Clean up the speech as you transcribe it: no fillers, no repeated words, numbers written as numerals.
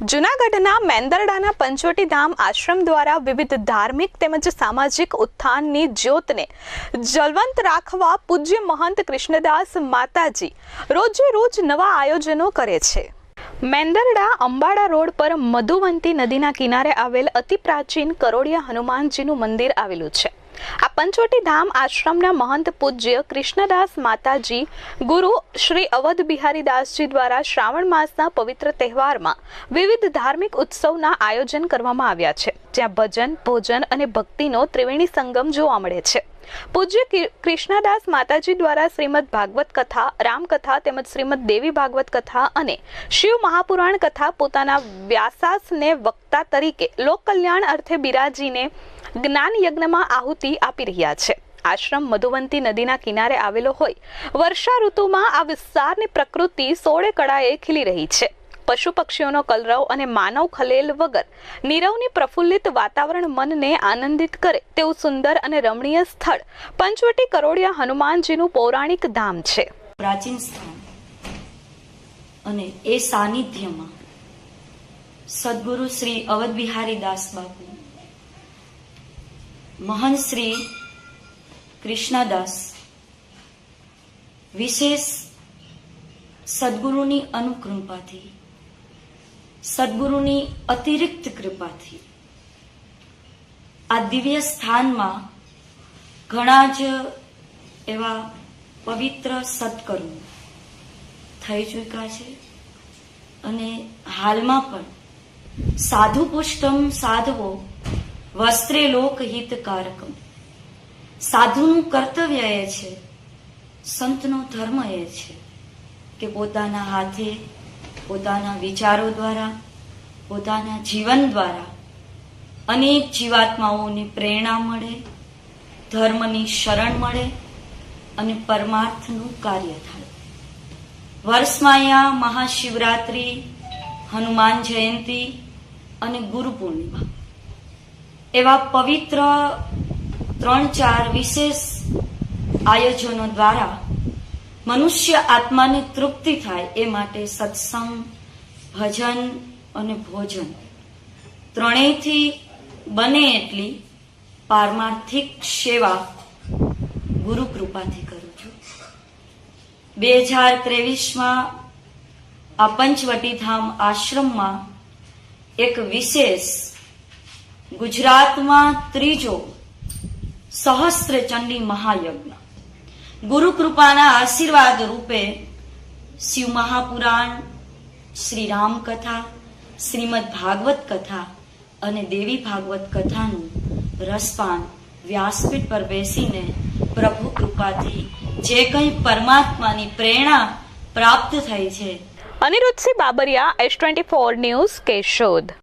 જૂનાગઢના મેંદરડાના પંચવટી ધામ આશ્રમ દ્વારા વિવિધ ધાર્મિક તેમજ સામાજિક ઉત્થાનની જ્યોતને જલવંત રાખવા પૂજ્ય મહંત કૃષ્ણદાસ માતાજી રોજે રોજ નવા આયોજનો કરે છે। મેંદરડા અંબાડા રોડ પર મધુવંતી નદીના કિનારે આવેલ અતિ પ્રાચીન કરોડિયા હનુમાનજીનું મંદિર આવેલું છે। આ પંચવટી ધામ આશ્રમના મહંત પૂજ્ય કૃષ્ણદાસ માતાજી ગુરુ શ્રી અવધ બિહારી દાસજી દ્વારા શ્રાવણ માસના પવિત્ર તહેવારમાં વિવિધ ધાર્મિક ઉત્સવના આયોજન કરવામાં આવ્યા છે, જ્યાં ભજન, ભોજન અને ભક્તિનો ત્રિવેણી સંગમ જોવા મળે છે। પૂજ્ય કૃષ્ણદાસ માતાજી દ્વારા શ્રીમદ ભાગવત કથા, રામકથા તેમજ શ્રીમદ દેવી ભાગવત કથા અને શિવ મહાપુરાણ કથા પોતાના વ્યાસાસને વક્તા તરીકે લોક કલ્યાણ અર્થે બિરાજીને જ્ઞાન યજ્ઞમાં આહુતિ આપી રહ્યા છે। આશ્રમ મધુવંતી નદીના કિનારે આવેલો હોય વર્ષા ઋતુમાં આ વિસ્તારની પ્રકૃતિ સોળે કળાએ ખીલી રહી છે। પશુ પક્ષીઓનો કલરવ અને માનવ ખલેલ વગર નીરવની પ્રફુલ્લિત વાતાવરણ મનને આનંદિત કરે તેવું સુંદર અને રમણીય સ્થળ પંચવટી કરોડિયા હનુમાનજીનું પૌરાણિક ધામ છે। પ્રાચીન સ્થાન અને એ સાનિધ્યમાં સદગુરુ શ્રી અવધ બિહારી દાસ બાપુ, મહંત શ્રી કૃષ્ણદાસ વિશેષ સદગુરુની અનુકૃપાથી, સદગુરુની અતિરિક્ત કૃપાથી આ દિવ્ય સ્થાનમાં ઘણા જ એવા પવિત્ર સત્કર્મો થઈ ચૂક્યા છે અને હાલમાં પણ સાધુ પુષ્ટમ સાધવો વસ્ત્રે લોકહિતકારકમ, સાધુનું કર્તવ્ય એ છે, સંતનો ધર્મ એ છે કે પોતાના હાથે, પોતાના વિચારો દ્વારા, પોતાના જીવન દ્વારા અનેક જીવાત્માઓને પ્રેરણા મળે, ધર્મની શરણ મળે અને પરમાર્થનું કાર્ય થાય। વર્ષમાં અહીંયા મહાશિવરાત્રી, હનુમાન જયંતી અને ગુરુ પૂર્ણિમા એવા પવિત્ર 3-4 વિશેષ આયોજનો દ્વારા મનુષ્ય આત્માને તૃપ્તિ થાય એ માટે સત્સંગ, ભજન અને ભોજન ત્રણેયથી બને એટલી પારમાર્થિક સેવા ગુરુ કૃપાથી કરું છું। 2023માં આ પંચવટી ધામ આશ્રમમાં એક વિશેષ ગુજરાતમાં ત્રીજો સહસ્ત્ર ચંડી મહાયજ્ઞ ગુરુ કૃપાના આશીર્વાદ રૂપે શિવ મહાપુરાણ, શ્રી રામ કથા, શ્રીમદ ભાગવત કથા અને દેવી ભાગવત કથાનું રસપાન વ્યાસપીઠ પર બેસીને પ્રભુ કૃપાથી જે કંઈ પરમાત્માની પ્રેરણા પ્રાપ્ત થઈ છે। Aniruddhsinh Babariya, S24 news, Keshod.